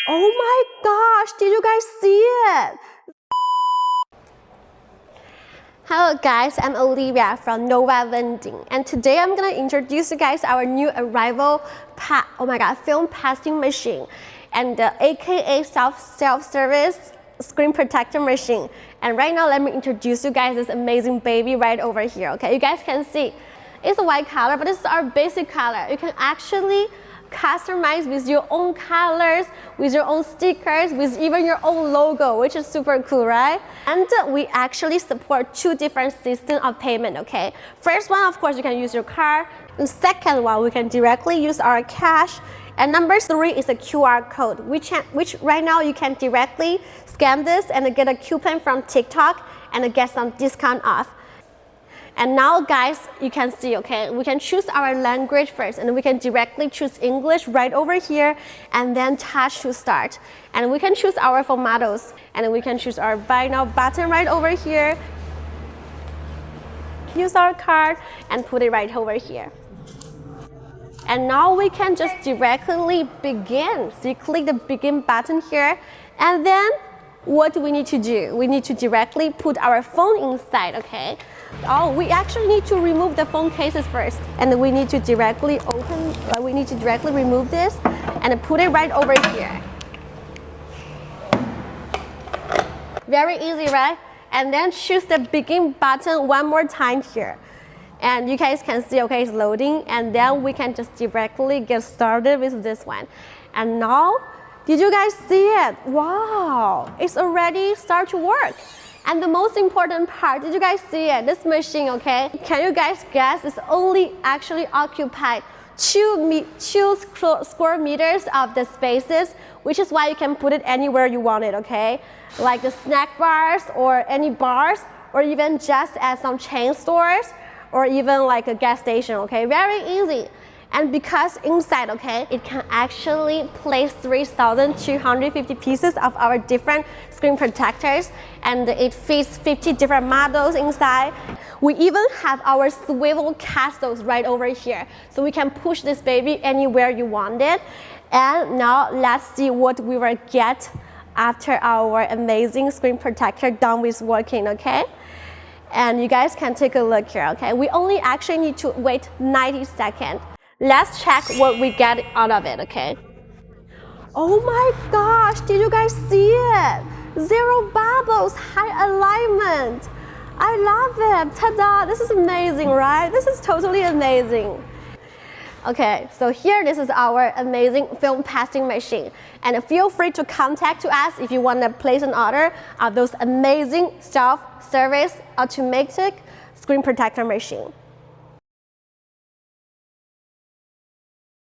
Oh my gosh, did you guys see it? Hello guys, I'm Olivia from Nova Vending, and today I'm gonna introduce you guys our new arrival film pasting machine, and the AKA self-service screen protector machine. And right now, let me introduce you guys this amazing baby right over here. Okay, you guys can see it's a white color, but this is our basic color. You can actually customize with your own colors, with your own stickers, with even your own logo, which is super cool, right? And we actually support two different systems of payment, okay? First one, of course, you can use your card. And second one, we can directly use our cash. And number three is a QR code, which right now you can directly scan this and get a coupon from TikTok and get some discount off. And now guys, you can see, okay, we can choose our language first, and we can directly choose English right over here, and then touch to start. And we can choose our phone models, and we can choose our buy now button right over here. Use our card and put it right over here. And now we can just directly begin. So you click the begin button here, and then what do we need to do? We need to directly put our phone inside, okay? Oh, we actually need to remove the phone cases first, and we need to directly remove this and put it right over here. Very easy, right? And then choose the begin button one more time here. And you guys can see, okay, it's loading, and then we can just directly get started with this one. And now, did you guys see it? Wow, it's already start to work. And the most important part, did you guys see it? This machine, okay? Can you guys guess? It's only actually occupied 2 square meters of the spaces, which is why you can put it anywhere you want it, okay? Like the snack bars or any bars, or even just at some chain stores, or even like a gas station, okay? Very easy. And because inside, okay, it can actually place 3,250 pieces of our different screen protectors, and it fits 50 different models inside. We even have our swivel castles right over here, so we can push this baby anywhere you want it. And now let's see what we will get after our amazing screen protector done with working, okay? And you guys can take a look here, okay? We only actually need to wait 90 seconds. Let's check what we get out of it, okay? Oh my gosh, did you guys see it? 0 bubbles, high alignment. I love it, ta-da, this is amazing, right? This is totally amazing. Okay, so here, this is our amazing film pasting machine. And feel free to contact us if you want to place an order of those amazing self-service automatic screen protector machine.